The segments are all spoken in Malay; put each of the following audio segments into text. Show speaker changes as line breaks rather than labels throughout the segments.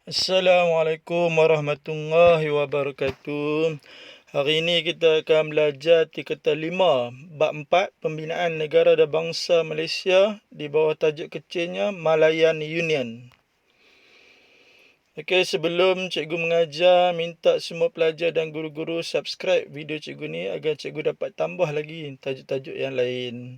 Assalamualaikum warahmatullahi wabarakatuh. Hari ini kita akan belajar tingkatan 5, bab 4, Pembinaan Negara dan Bangsa Malaysia di bawah tajuk kecilnya Malayan Union. Okey, sebelum cikgu mengajar, minta semua pelajar dan guru-guru subscribe video cikgu ni agar cikgu dapat tambah lagi tajuk-tajuk yang lain.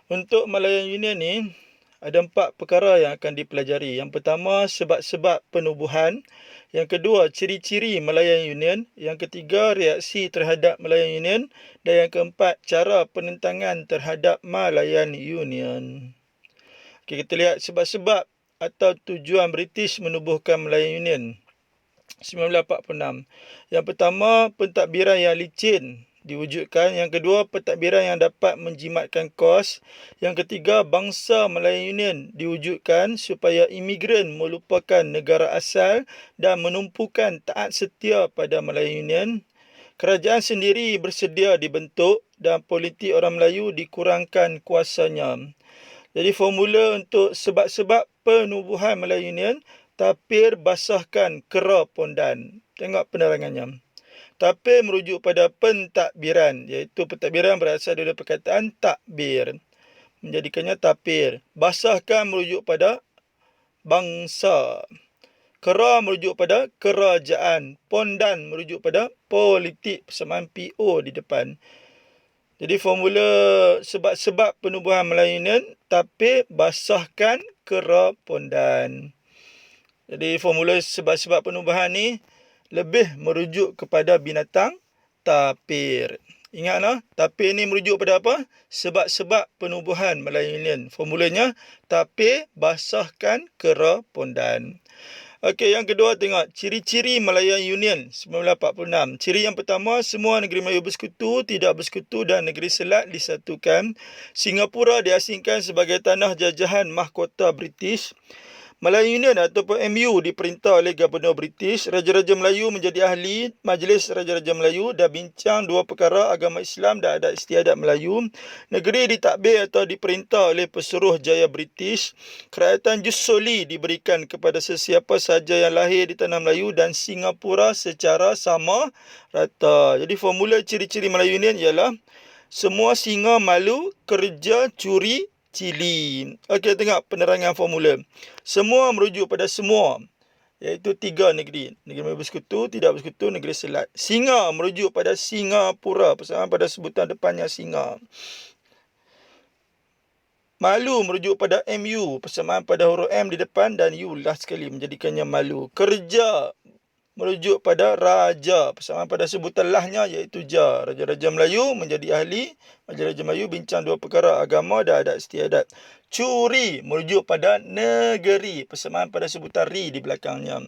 Untuk Malayan Union ni, ada 4 perkara yang akan dipelajari. Yang pertama, sebab-sebab penubuhan. Yang kedua, ciri-ciri Malayan Union. Yang ketiga, reaksi terhadap Malayan Union. Dan yang keempat, cara penentangan terhadap Malayan Union. Okay, kita lihat sebab-sebab atau tujuan British menubuhkan Malayan Union 1946. Yang pertama, pentadbiran yang licin diwujudkan. Yang kedua, pentadbiran yang dapat menjimatkan kos. Yang ketiga, bangsa Malayan Union diwujudkan supaya imigran melupakan negara asal dan menumpukan taat setia pada Malayan Union. Kerajaan sendiri bersedia dibentuk dan politik orang Melayu dikurangkan kuasanya. Jadi formula untuk sebab-sebab penubuhan Malayan Union: tapir basahkan kera pondan. Tengok penerangannya. Tapir merujuk pada pentadbiran, iaitu pentadbiran berasal dari perkataan takbir, menjadikannya tapir. Basahkan merujuk pada bangsa. Kera merujuk pada kerajaan. Pondan merujuk pada politik, persamaan PO di depan. Jadi formula sebab-sebab penubuhan Malayan Union: tapir basahkan kera pondan. Jadi formula sebab-sebab penubuhan ni lebih merujuk kepada binatang tapir. Ingatlah, tapir ni merujuk pada apa? Sebab-sebab penubuhan Malayan Union. Formulanya, tapir basahkan kera pondan. Okey, yang kedua tengok ciri-ciri Malayan Union 1946. Ciri yang pertama, semua negeri Melayu bersekutu, tidak bersekutu dan negeri Selat disatukan. Singapura diasingkan sebagai tanah jajahan mahkota British. Malayan Union ataupun MU diperintah oleh Gubernur British. Raja-Raja Melayu menjadi ahli Majlis Raja-Raja Melayu dan bincang dua perkara, agama Islam dan adat istiadat Melayu. Negeri ditadbir atau diperintah oleh pesuruh jaya British. Kerajaan jus soli diberikan kepada sesiapa sahaja yang lahir di tanah Melayu dan Singapura secara sama rata. Jadi formula ciri-ciri Malayan Union ialah semua singa malu, kerja, curi, cili. Okey, tengok penerangan formula. Semua merujuk pada semua, iaitu 3 negeri. Negeri Melayu bersekutu, tidak bersekutu, negeri Selat. Singa merujuk pada Singapura, persamaan pada sebutan depannya singa. Malu merujuk pada MU, persamaan pada huruf M di depan dan U last sekali, menjadikannya malu. Kerja merujuk pada raja, persamaan pada sebutan lahnya, iaitu ja. Raja-Raja Melayu menjadi ahli Raja-Raja Melayu bincang dua perkara, agama dan adat istiadat. Curi merujuk pada negeri, persamaan pada sebutan ri di belakangnya,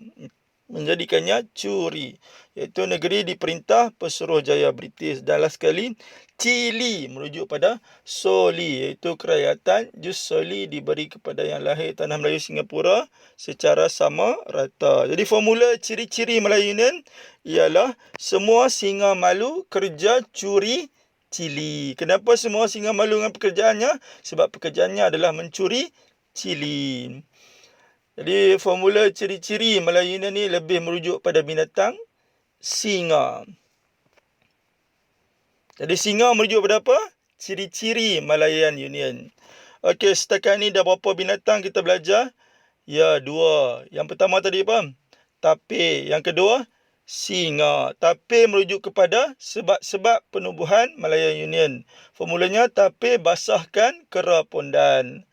menjadikannya curi, iaitu negeri diperintah pesuruh jaya British. Dan last sekali, cili merujuk pada soli, iaitu kerajaan jus soli diberi kepada yang lahir tanah Melayu Singapura secara sama rata. Jadi formula ciri-ciri Malayan Union ialah semua singa malu, kerja, curi, cili. Kenapa semua singa malu dengan pekerjaannya? Sebab pekerjaannya adalah mencuri cili. Jadi formula ciri-ciri Malayan Union ni lebih merujuk pada binatang singa. Jadi singa merujuk pada apa? Ciri-ciri Malayan Union. Okey, setakat ni dah berapa binatang kita belajar? Ya, 2. Yang pertama tadi apa? Tapir. Yang kedua, singa. Tapir merujuk kepada sebab-sebab penubuhan Malayan Union. Formulanya, tapir basahkan kera pondan.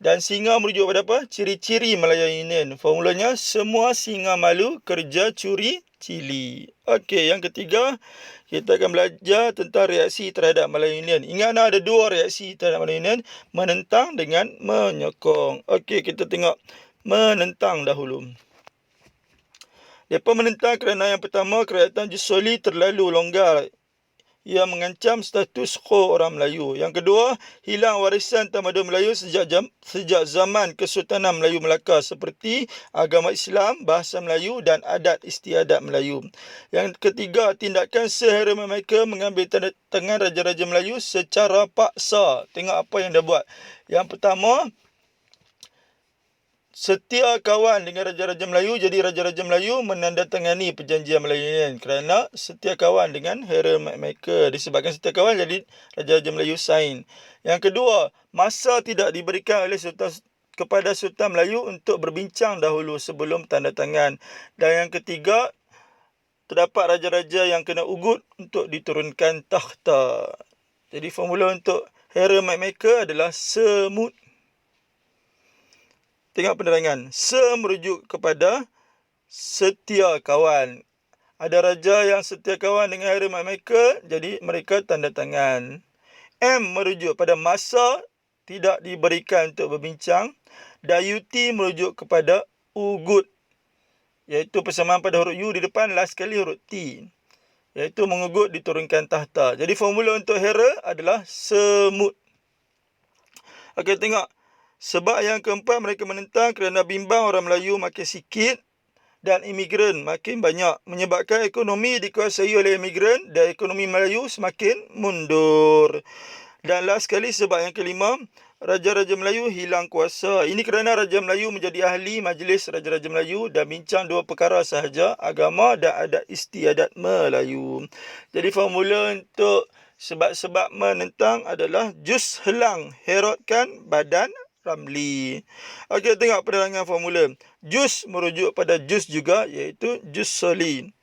Dan singa merujuk pada apa? Ciri-ciri Malayan Union. Formulanya, semua singa malu, kerja, curi, cili. Okey, yang ketiga, kita akan belajar tentang reaksi terhadap Malayan Union. Ingatlah ada 2 reaksi terhadap Malayan Union, menentang dengan menyokong. Okey, kita tengok menentang dahulu. Mereka menentang kerana yang pertama, kerajaan jus soli terlalu longgar. Ia mengancam status quo orang Melayu. Yang kedua, hilang warisan tamadun Melayu sejak zaman Kesultanan Melayu Melaka seperti agama Islam, bahasa Melayu dan adat istiadat Melayu. Yang ketiga, tindakan seherma mereka mengambil tanda tangan Raja-Raja Melayu secara paksa. Tengok apa yang dia buat. Yang pertama, setia kawan dengan Raja-Raja Melayu, jadi Raja-Raja Melayu menandatangani perjanjian Melayu Union kerana setia kawan dengan Harold Macmillan. Disebabkan setia kawan, jadi Raja-Raja Melayu sign. Yang kedua, masa tidak diberikan oleh kepada Sultan Melayu untuk berbincang dahulu sebelum tanda tangan. Dan yang ketiga, terdapat raja-raja yang kena ugut untuk diturunkan takhta. Jadi formula untuk Harold Macmillan adalah semut. Tengok penerangan. Merujuk kepada setia kawan. Ada raja yang setia kawan dengan Harold Macmillan, jadi mereka tanda tangan. M merujuk pada masa tidak diberikan untuk berbincang. Dan UT merujuk kepada ugut, iaitu persamaan pada huruf U di depan, last kali huruf T, iaitu mengugut diturunkan tahta. Jadi formula untuk Harold adalah semut. Okey, tengok. Sebab yang keempat, mereka menentang kerana bimbang orang Melayu makin sikit dan imigran makin banyak, menyebabkan ekonomi dikuasai oleh imigran dan ekonomi Melayu semakin mundur. Dan last sekali, sebab yang kelima, Raja-Raja Melayu hilang kuasa. Ini kerana Raja Melayu menjadi ahli Majlis Raja-Raja Melayu dan bincang dua perkara sahaja, agama dan adat istiadat Melayu. Jadi formula untuk sebab-sebab menentang adalah jus helang herotkan badan Ramli. Okey, tengok penerangan formula. Jus merujuk pada jus juga, iaitu jus soli.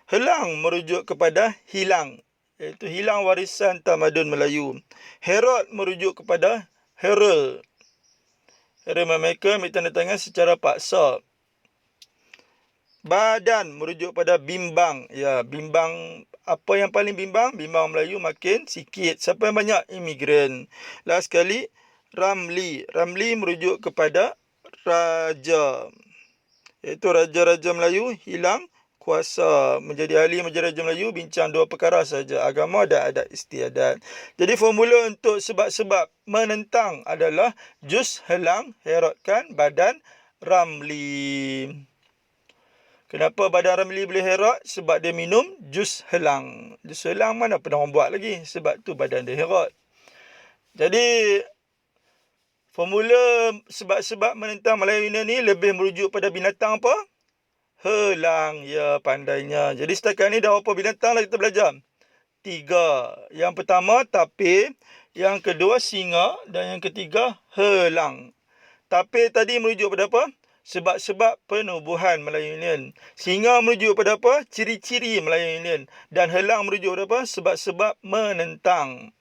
Helang merujuk kepada hilang, iaitu hilang warisan tamadun Melayu. Herod merujuk kepada Harold. Harold Macmillan ambil tanda tangan secara paksa. Badan merujuk pada bimbang. Ya, bimbang. Apa yang paling bimbang? Bimbang Melayu makin sikit. Siapa yang banyak? Imigran. Last sekali, Ramli. Ramli merujuk kepada raja, iaitu Raja-Raja Melayu hilang kuasa, menjadi ahli Raja-Raja Melayu bincang dua perkara saja, agama dan adat istiadat. Jadi formula untuk sebab-sebab menentang adalah jus helang herotkan badan Ramli. Kenapa badan Ramli boleh herot? Sebab dia minum jus helang. Jus helang mana pernah orang buat lagi, sebab tu badan dia herot. Jadi formula sebab-sebab menentang Melayu Union ni lebih merujuk pada binatang apa? Helang. Ya, pandainya. Jadi setakat ni dah berapa binatang lah kita belajar? 3. Yang pertama tapir, yang kedua singa dan yang ketiga helang. Tapir tadi merujuk pada apa? Sebab-sebab penubuhan Melayu Union. Singa merujuk pada apa? Ciri-ciri Melayu Union. Dan helang merujuk pada apa? Sebab-sebab menentang.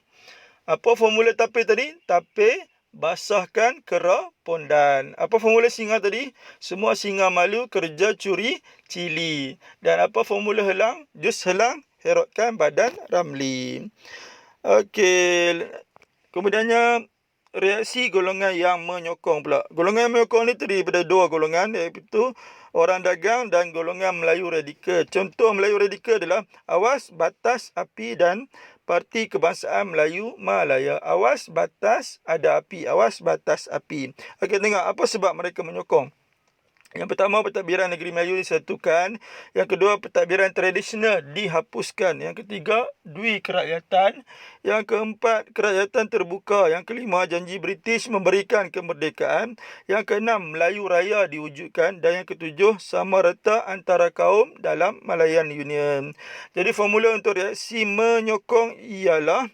Apa formula tapir tadi? Tapir basahkan kera pondan. Apa formula singa tadi? Semua singa malu kerja curi cili. Dan apa formula helang? Jus helang herotkan badan Ramli. Okey. Kemudiannya reaksi golongan yang menyokong pula. Golongan yang menyokong ni terdiri daripada dua golongan, iaitu orang dagang dan golongan Melayu radikal. Contoh Melayu radikal adalah Awas, Batas, Api dan Parti Kebangsaan Melayu Malaya. Awas, batas, ada api. Awas, batas, api. Okey, tengok apa sebab mereka menyokong. Yang pertama, pentadbiran negeri Melayu disatukan. Yang kedua, pentadbiran tradisional dihapuskan. Yang ketiga, dui kerakyatan. Yang keempat, kerakyatan terbuka. Yang kelima, janji British memberikan kemerdekaan. Yang keenam, Melayu Raya diwujudkan. Dan yang ketujuh, sama rata antara kaum dalam Malayan Union. Jadi formula untuk reaksi menyokong ialah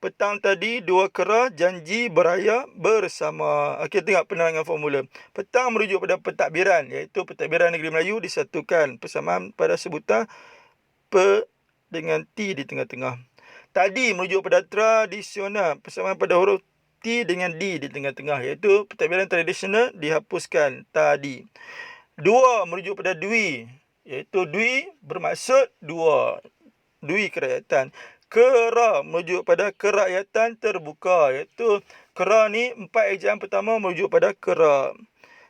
petang tadi dua kera janji beraya bersama. Okey, tengok penerangan formula. Petang merujuk pada pentadbiran, iaitu pentadbiran negeri Melayu disatukan. Persamaan pada sebutan P dengan T di tengah-tengah. Tadi merujuk pada tradisional. Persamaan pada huruf T dengan D di tengah-tengah, iaitu pentadbiran tradisional dihapuskan tadi. Dua merujuk pada dui, iaitu dui bermaksud dua. Dui kerakyatan. Kera merujuk pada kerakyatan terbuka, iaitu kera ni 4 ejaan pertama merujuk pada kera.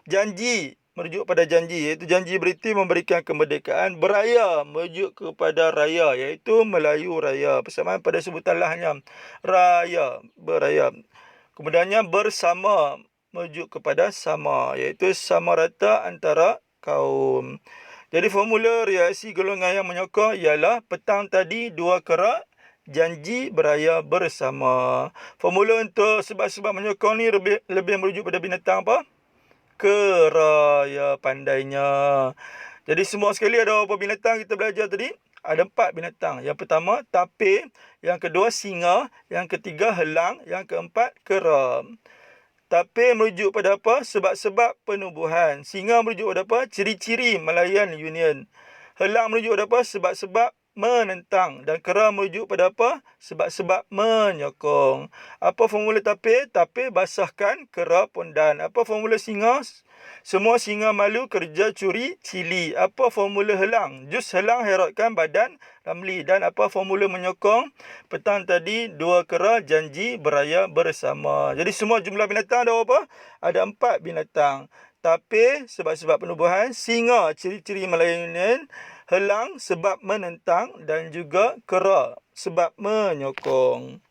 Janji merujuk pada janji, iaitu janji British memberikan kemerdekaan. Beraya merujuk kepada raya, iaitu Melayu Raya. Persamaan pada sebutan lahnya raya, beraya. Kemudiannya bersama merujuk kepada sama, iaitu sama rata antara kaum. Jadi formula reaksi golongan yang menyokong ialah petang tadi dua kera janji beraya bersama. Formula untuk sebab-sebab menyokong ni lebih merujuk pada binatang apa? kera. Ya, pandainya. Jadi semua sekali ada berapa binatang kita belajar tadi? Ada 4 binatang. Yang pertama, tapir. Yang kedua, singa. Yang ketiga, helang. Yang keempat, kera. Tapir merujuk pada apa? Sebab-sebab penubuhan. Singa merujuk pada apa? Ciri-ciri Malayan Union. Helang merujuk pada apa? Sebab-sebab menentang. Dan kera merujuk pada apa? Sebab-sebab menyokong. Apa formula tapir? Tapir basahkan, kera pondan. Apa formula singa? Semua singa malu kerja curi cili. Apa formula helang? Jus helang herotkan badan ramli. Dan apa formula menyokong? Petang tadi 2 kera janji beraya bersama. Jadi semua jumlah binatang ada berapa? Ada 4 binatang. Tapir sebab-sebab penubuhan, singa ciri-ciri Malayan Union, helang sebab menentang dan juga kera sebab menyokong.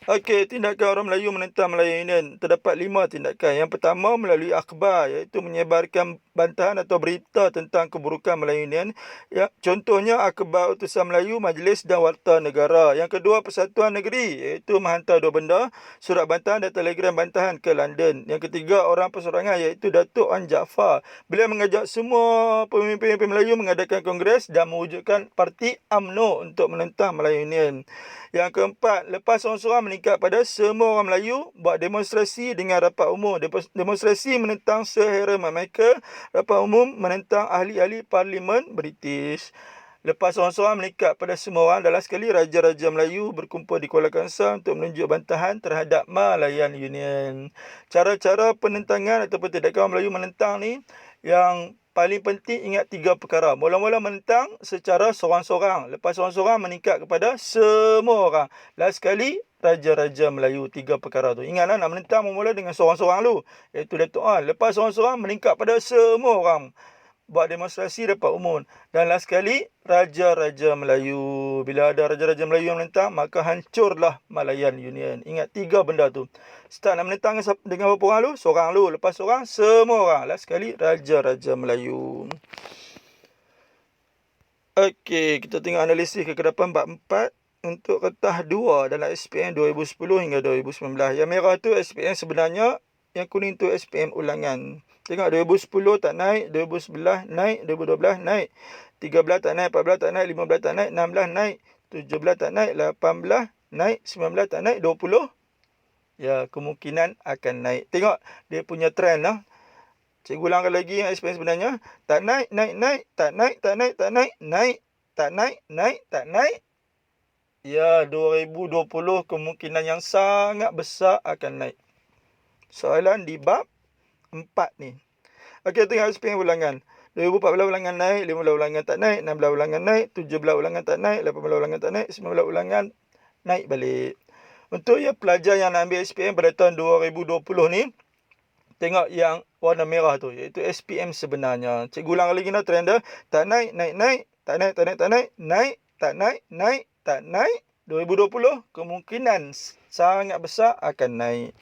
Okey, tindakan orang Melayu menentang Malayan Union. Terdapat 5 tindakan. Yang pertama, melalui akhbar, iaitu menyebarkan bantahan atau berita tentang keburukan Malayan Union. Ya, contohnya, akhbar utusan Melayu, majlis dan warta negara. Yang kedua, Persatuan Negeri, iaitu menghantar 2 benda, surat bantahan dan telegram bantahan ke London. Yang ketiga, orang persorangan, iaitu Datuk Wan Jaafar. Beliau mengajak semua pemimpin-pemimpin Melayu mengadakan kongres dan mewujudkan parti UMNO untuk menentang Malayan Union. Yang keempat, lepas seorang-seorang meningkat pada semua orang Melayu buat demonstrasi dengan rapat umum. Demonstrasi menentang Sir Harry Mackay, rapat umum menentang ahli-ahli Parlimen British. Lepas seorang-seorang meningkat pada semua orang, dalam sekali Raja-Raja Melayu berkumpul di Kuala Kangsar untuk menunjuk bantahan terhadap Malayan Union. Cara-cara penentangan ataupun tindakan Melayu menentang ni, yang paling penting ingat 3 perkara. Mula-mula menentang secara seorang-seorang. Lepas seorang-seorang meningkat kepada semua orang. Last sekali, Raja-Raja Melayu. 3 perkara tu. Ingatlah, nak menentang mula dengan seorang-seorang dulu. Iaitu Datuk Wan. Lepas seorang-seorang meningkat pada semua orang. Buat demonstrasi dapat umum. Dan last sekali, Raja-Raja Melayu. Bila ada Raja-Raja Melayu yang menentang, maka hancurlah Malayan Union. Ingat 3 benda tu. Start nak menentang dengan berapa orang lu? Seorang lu. Lepas seorang, semua orang. Last sekali, Raja-Raja Melayu. Okey, kita tengok analisis kekerapan bab 4 untuk kertas 2 dalam SPM 2010 hingga 2019. Yang merah tu SPM sebenarnya, yang kuning tu SPM ulangan. Tengok 2010 tak naik, 2011 naik, 2012 naik, 13 tak naik, 14 tak naik, 15 tak naik, 16 naik, 17 tak naik, 18 naik, 19 tak naik, 20. Ya, kemungkinan akan naik. Tengok dia punya trend lah. Cikgu ulangkan lagi yang SPM sebenarnya. Tak naik, naik, naik, tak naik, tak naik, tak naik, naik, tak naik, naik, tak naik. Ya, 2020 kemungkinan yang sangat besar akan naik. Soalan di bab 4 ni. Okey, tengok SPM ulangan. 2014 ulangan naik, 15 ulangan tak naik, 16 ulangan naik, 17 ulangan tak naik, 18 ulangan tak naik, 19 ulangan naik balik. Untuk yang pelajar yang nak ambil SPM pada tahun 2020 ni, tengok yang warna merah tu, iaitu SPM sebenarnya. Cikgu ulang lagi nak trend dia. Tak naik, naik, naik, tak naik, tak naik, tak naik, naik, tak naik, naik, tak naik. 2020 kemungkinan sangat besar akan naik.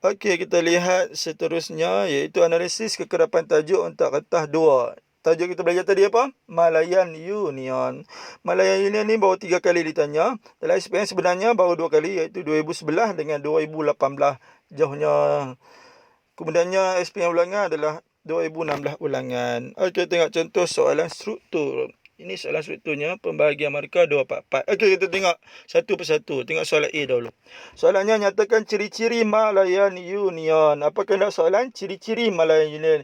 Okey, kita lihat seterusnya, iaitu analisis kekerapan tajuk untuk kertas 2. Tajuk kita belajar tadi apa? Malayan Union. Malayan Union ni baru 3 kali ditanya. Dalam SPM sebenarnya baru 2 kali, iaitu 2011 dengan 2018. Jauhnya. Kemudiannya SPM ulangan adalah 2016 ulangan. Okey, tengok contoh soalan struktur. Ini soalan strukturnya, pembahagian markah 244. Okey, kita tengok satu persatu. Tengok soalan A dahulu. Soalannya, nyatakan ciri-ciri Malayan Union. Apa kena soalan? Ciri-ciri Malayan Union.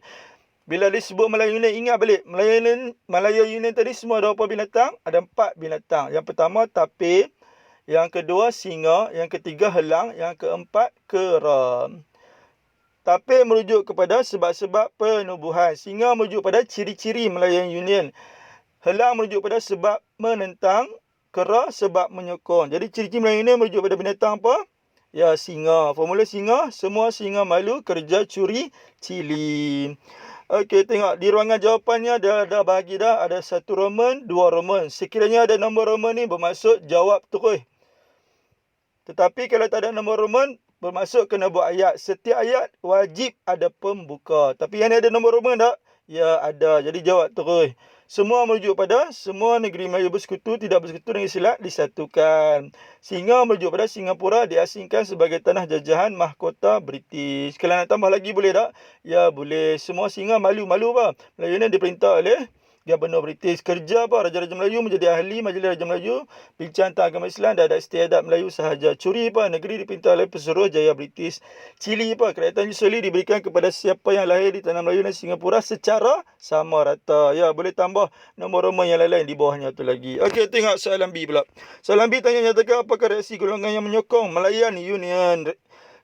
Bila disebut Malayan Union, ingat balik. Malayan Union tadi semua ada berapa binatang? Ada 4 binatang. Yang pertama, tapir. Yang kedua, singa. Yang ketiga, helang. Yang keempat, kera. Tapir merujuk kepada sebab-sebab penubuhan. Singa merujuk pada ciri-ciri Malayan Union. Helang merujuk pada sebab menentang. Kera sebab menyokong. Jadi ciri-ciri Malayan Union merujuk pada binatang apa? Ya, singa. Formula singa, semua singa malu kerja curi cili. Okey, tengok di ruangan jawapannya dia dah bagi dah. Ada 1 Roman, 2 Roman. Sekiranya ada nombor Roman ni bermaksud jawab terus. Tetapi kalau tak ada nombor Roman, bermaksud kena buat ayat. Setiap ayat wajib ada pembuka. Tapi yang ni ada nombor Roman tak? Ya, ada. Jadi jawab terus. Semua merujuk pada semua negeri Melayu bersekutu tidak bersekutu dengan silat disatukan. Singa merujuk pada Singapura diasingkan sebagai tanah jajahan mahkota British. Kalau nak tambah lagi boleh tak? Ya boleh. Semua singa malu-malu apa? Melayu ni diperintah oleh Gubernur British. Kerja apa? Raja-Raja Melayu menjadi ahli Majlis Raja Melayu. Bincang tentang agama Islam dan adat istiadat Melayu sahaja. Curi apa? Negeri diperintah oleh pesuruh Jaya British. Cili apa? Kerajaan Yusuli diberikan kepada siapa yang lahir di tanah Melayu dan Singapura secara sama rata. Ya, boleh tambah nombor rumah yang lain-lain di bawahnya tu lagi. Okey, tengok soalan B pula. Soalan B tanya nyatakan apakah reaksi golongan yang menyokong Malayan Union.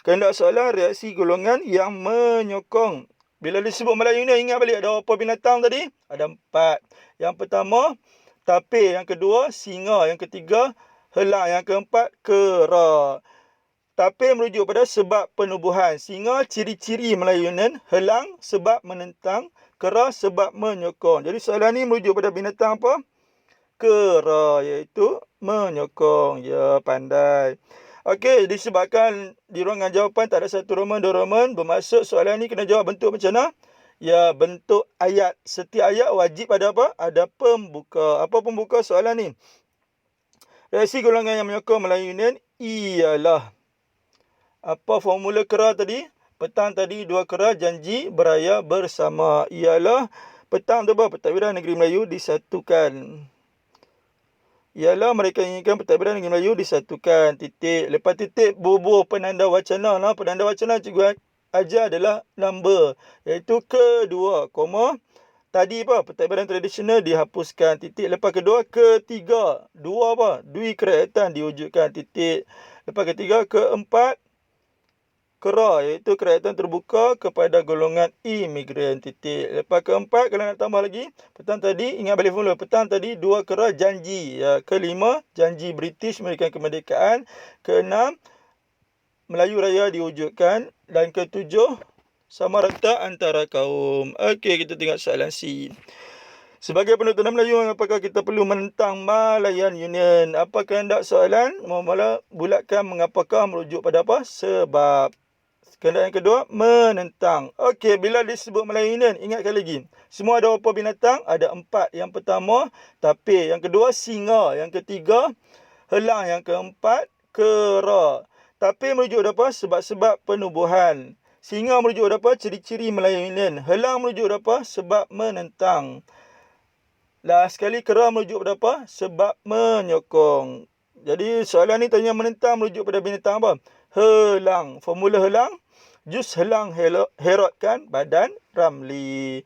Kehendak soalan reaksi golongan yang menyokong. Bila disebut Melayu ni, ingat balik ada apa binatang tadi? Ada 4. Yang pertama, tapir. Yang kedua, singa. Yang ketiga, helang. Yang keempat, kera. Tapir merujuk pada sebab penubuhan. Singa, ciri-ciri Melayu Union. Helang, sebab menentang. Kera, sebab menyokong. Jadi soalan ni merujuk pada binatang apa? Kera, iaitu menyokong. Ya, pandai. Okey, disebabkan di ruangan jawapan tak ada satu roman, dua roman, bermaksud soalan ni kena jawab bentuk macam mana? Ya, bentuk ayat. Setiap ayat wajib ada apa? Ada pembuka. Apa pembuka soalan ni? Reaksi golongan yang menyokong Melayu Union ialah. Apa formula kera tadi? Petang tadi 2 kera janji beraya bersama. Ialah petang tu apa? Pentadbiran Negeri Melayu disatukan. Ialah mereka inginkan pentadbiran Negeri Melayu disatukan. Titik. Lepas titik bubuh penanda wacana lah. Penanda wacana cikgu ajar adalah number. Iaitu kedua. Koma. Tadi apa? Pentadbiran tradisional dihapuskan. Titik. Lepas kedua. Ketiga. Dua apa? Dui kerajaan diwujudkan. Titik. Lepas ketiga. Keempat. Kera, iaitu kerajaan terbuka kepada golongan imigran. Titik. Lepas keempat, kalau nak tambah lagi, petang tadi, ingat balik formula. Petang tadi, 2 kera janji. Ya, kelima, janji British memberikan kemerdekaan. Keenam, Melayu Raya diwujudkan. Dan ketujuh, sama rata antara kaum. Okey, kita tengok soalan C. Sebagai penutup Melayu, apakah kita perlu menentang Malayan Union? Apa kehendak soalan? Mula-mula bulatkan mengapakah merujuk pada apa? Sebab. Kehendak yang kedua, menentang. Okey, bila disebut Melayu Union, ingatkan lagi. Semua ada apa binatang? Ada 4. Yang pertama, tapir. Yang kedua, singa. Yang ketiga, helang. Yang keempat, kera. Tapir merujuk apa? Sebab-sebab penubuhan. Singa merujuk apa? Ciri-ciri Melayu Union. Helang merujuk apa? Sebab menentang. Last sekali, kera merujuk apa? Sebab menyokong. Jadi soalan ni tanya menentang merujuk pada binatang apa? Helang. Formula helang. Jus helang herotkan badan Ramli.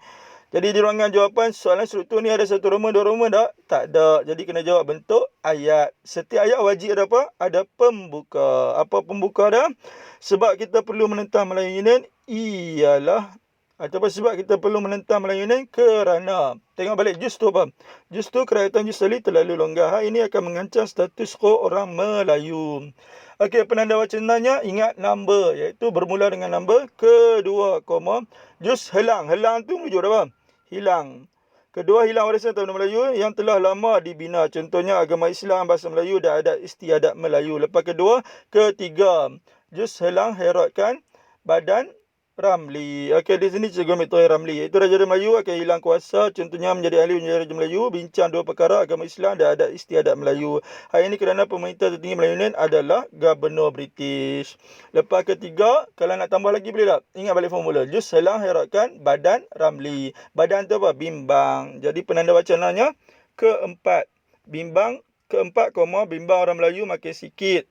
Jadi di ruangan jawapan soalan struktur ni ada satu roman, dua roman tak? Tak ada. Jadi kena jawab bentuk ayat. Setiap ayat wajib ada apa? Ada pembuka. Apa pembuka dah? Sebab kita perlu menentang Melayu Union ialah ataupun sebab kita perlu menentang Melayu Union kerana. Tengok balik jus tu apa? Jus tu kerajaan Yusuli terlalu longgar. Hal ini akan mengancam status quo orang Melayu. Okey, penanda wacananya ingat number, iaitu bermula dengan number. Kedua, koma. Jus helang. Helang tu merujuk apa? Hilang. Kedua, hilang warisan tanah Melayu yang telah lama dibina. Contohnya agama Islam, bahasa Melayu dan adat istiadat Melayu. Lepas kedua, ketiga. Jus helang herotkan badan Ramli. Okey, di sini cikgu ambil Tuan Ramli. Iaitu Raja Melayu akan hilang kuasa. Contohnya menjadi ahli menjadi Raja Melayu. Bincang 2 perkara agama Islam dan adat istiadat Melayu. Hal ini kerana pemerintah tertinggi Melayu Union adalah Gubernur British. Lepas ketiga, kalau nak tambah lagi boleh tak? Ingat balik formula. Jus helang herotkan badan Ramli. Badan tu apa? Bimbang. Jadi penanda wacananya keempat. Bimbang keempat, bimbang orang Melayu makin sikit.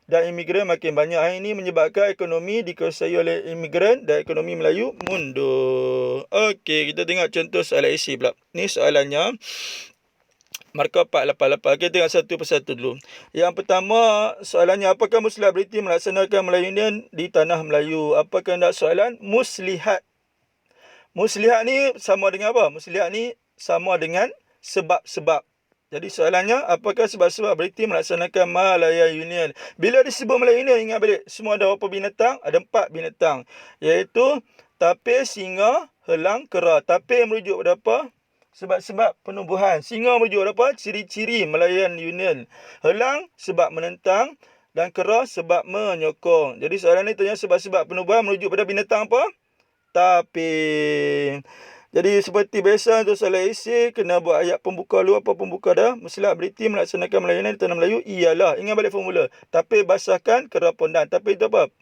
Dan imigran makin banyak. Hal ini menyebabkan ekonomi dikuasai oleh imigran dan ekonomi Melayu mundur. Okey, kita tengok contoh soalan isi pula. Ni soalannya. Markah 488. Kita tengok satu persatu dulu. Yang pertama, soalannya apakah Muslihat British melaksanakan Melayu Union di tanah Melayu? Apakah hendak soalan? Muslihat. Muslihat ni sama dengan apa? Muslihat ni sama dengan sebab-sebab. Jadi soalannya, apakah sebab-sebab British melaksanakan Malaya Union? Bila disebut Malaya Union, ingat balik. Semua ada berapa binatang? Ada 4 binatang. Iaitu tapir, singa, helang, kera. Tapir merujuk pada apa? Sebab-sebab penubuhan. Singa merujuk pada apa? Ciri-ciri Malayan Union. Helang sebab menentang. Dan kera sebab menyokong. Jadi soalan ni tanya sebab-sebab penubuhan merujuk pada binatang apa? Tapir. Jadi seperti biasa untuk soalan esei, kena buat ayat pembuka dulu. Apa pembuka dah? Mestilah berhenti melaksanakan melayunan di tanah Melayu ialah. Ingat balik formula. Tapi basahkan kerap pondan. Tapi itu apa?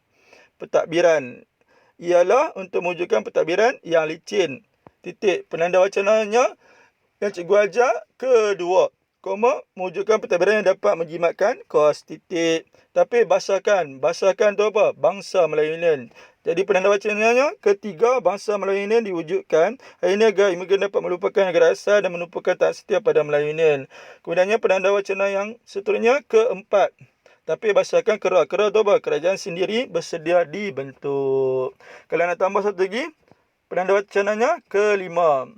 Pentadbiran. Ialah untuk mewujudkan pentadbiran yang licin. Titik. Penanda wacananya yang cikgu ajar kedua. Koma, mewujudkan pentadbiran yang dapat menjimatkan kos. Titik. Tapi basahkan. Basahkan tu apa? Bangsa Melayu Union. Jadi penanda wacananya ketiga, bangsa Melayu Union diwujudkan. Hari ini agar imigran dapat melupakan negara asal dan menumpukan tak setia pada Melayu Union. Kemudiannya penanda wacana yang seterusnya keempat. Tapi basahkan kera. Kera tu apa? Kerajaan sendiri bersedia dibentuk. Kalau nak tambah satu lagi, penanda wacananya kelima.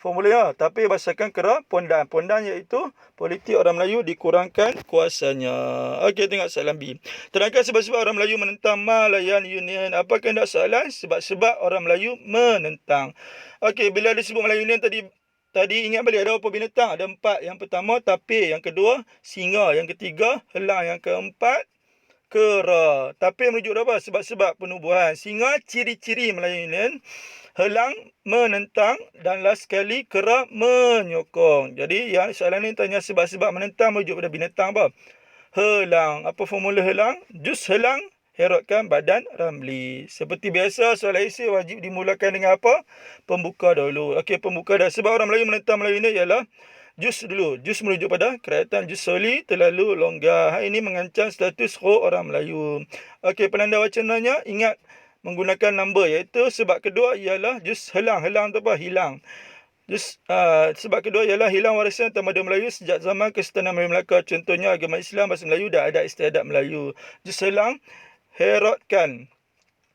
Formulanya, tapi basahkan kera pondan. Pondan iaitu politik orang Melayu dikurangkan kuasanya. Okey, tengok soalan B. Terangkan sebab-sebab orang Melayu menentang Malayan Union. Apa kehendak soalan? Sebab-sebab orang Melayu menentang. Okey, bila disebut Malayan Union tadi ingat balik ada apa binatang? Ada 4. Yang pertama tapir, yang kedua singa, yang ketiga helang, yang keempat kera. Tapir merujuk apa? Sebab-sebab penubuhan. Singa ciri-ciri Melayu Union. Helang menentang dan last sekali kera menyokong. Jadi yang soalan ni tanya sebab-sebab menentang merujuk pada binatang apa? Helang. Apa formula helang? Jus helang herotkan badan Ramli. Seperti biasa soalan esei wajib dimulakan dengan apa? Pembuka dahulu. Okey, pembuka dah. Sebab orang Melayu menentang Melayu ini ialah jus dulu. Jus merujuk pada kerajaan Jus Soli terlalu longgar. Hal ini mengancam status roh orang Melayu. Okey, penanda wacananya ingat menggunakan number, iaitu sebab kedua ialah jus helang. Helang tu apa? Hilang. Sebab kedua ialah hilang warisan tamadun Melayu sejak zaman Kesultanan Melayu Melaka. Contohnya agama Islam, bahasa Melayu dan adat istiadat Melayu. Jus helang herotkan.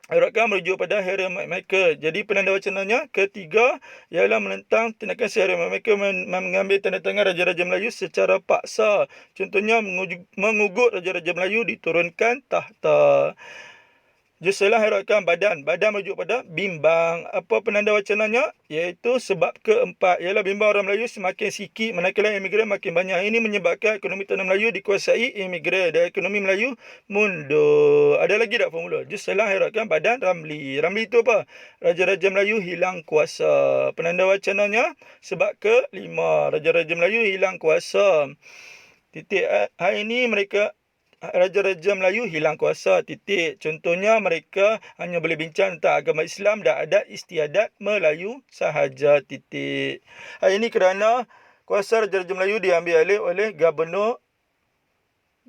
Herotkan merujuk pada Harry Michael. Jadi penanda wacananya ketiga ialah menentang tindakan si Harry Michael mengambil tanda tangan Raja-Raja Melayu secara paksa. Contohnya mengugut Raja-Raja Melayu diturunkan tahta. Jus helang herotkan badan. Badan merujuk pada bimbang. Apa penanda wacananya? Iaitu sebab keempat. Ialah bimbang orang Melayu semakin sikit, manakala imigran makin banyak. Ini menyebabkan ekonomi tanah Melayu dikuasai imigran dan ekonomi Melayu mundur. Ada lagi tak formula? Jus helang herotkan badan Ramli. Ramli itu apa? Raja-Raja Melayu hilang kuasa. Penanda wacananya sebab kelima. Raja-Raja Melayu hilang kuasa. Titik. Hari ini mereka Raja-Raja Melayu hilang kuasa. Titik. Contohnya mereka hanya boleh bincang tentang agama Islam dan adat istiadat Melayu sahaja. Titik. Hari ini kerana kuasa Raja-Raja Melayu diambil alih oleh Gubernur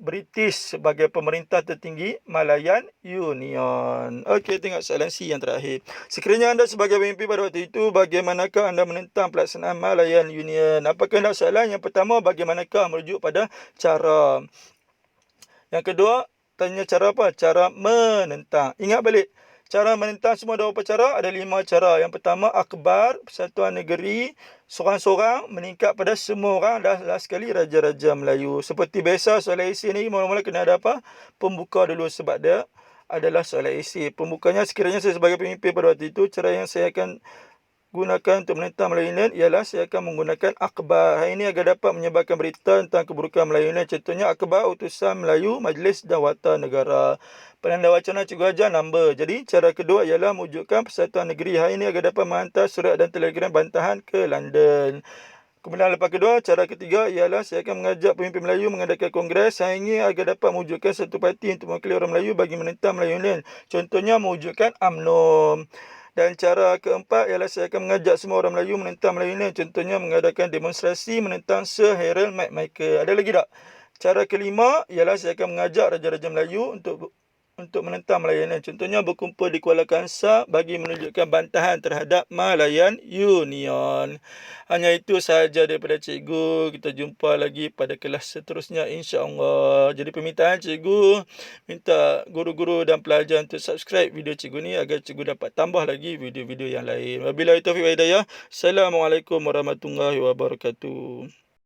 British sebagai pemerintah tertinggi Malayan Union. Okey, tengok soalan C yang terakhir. Sekiranya anda sebagai pemimpin pada waktu itu, bagaimanakah anda menentang pelaksanaan Malayan Union? Apakah hendak soalan? Yang pertama, bagaimanakah merujuk pada cara. Yang kedua, tanya cara apa? Cara menentang. Ingat balik. Cara menentang semua ada berapa cara? Ada 5 cara. Yang pertama, akhbar, persatuan negeri, seorang-seorang meningkat pada semua orang dan last sekali Raja-Raja Melayu. Seperti biasa soalan esei ni mula-mula kena ada apa? Pembuka dulu sebab dia adalah soalan esei. Pembukanya sekiranya saya sebagai pemimpin pada waktu itu, cara yang saya akan gunakan untuk menentang Melayu Union ialah saya akan menggunakan akhbar. Hari ini agar dapat menyebarkan berita tentang keburukan Melayu Union. Contohnya akhbar utusan Melayu Majlis Dawatan Negara. Penanda wacana cikgu ajar number. Jadi cara kedua ialah mewujudkan persatuan negeri. Hari ini agar dapat menghantar surat dan telegram bantahan ke London. Kemudian lepas kedua, cara ketiga ialah saya akan mengajak pemimpin Melayu mengadakan kongres hari ini agar dapat mewujudkan satu parti untuk mewakili orang Melayu bagi menentang Melayu Union. Contohnya mewujudkan UMNO. Dan cara keempat ialah saya akan mengajak semua orang Melayu menentang Melayu Union. Contohnya mengadakan demonstrasi menentang Sir Harold MacMichael. Ada lagi tak? Cara kelima ialah saya akan mengajak Raja-Raja Melayu untuk menentang Malayan Union. Contohnya berkumpul di Kuala Kangsar bagi menunjukkan bantahan terhadap Malayan Union. Hanya itu sahaja daripada cikgu. Kita jumpa lagi pada kelas seterusnya insya-Allah. Jadi permintaan cikgu minta guru-guru dan pelajar untuk subscribe video cikgu ni agar cikgu dapat tambah lagi video-video yang lain. Wabillahi taufiq wal hidayah. Assalamualaikum warahmatullahi wabarakatuh.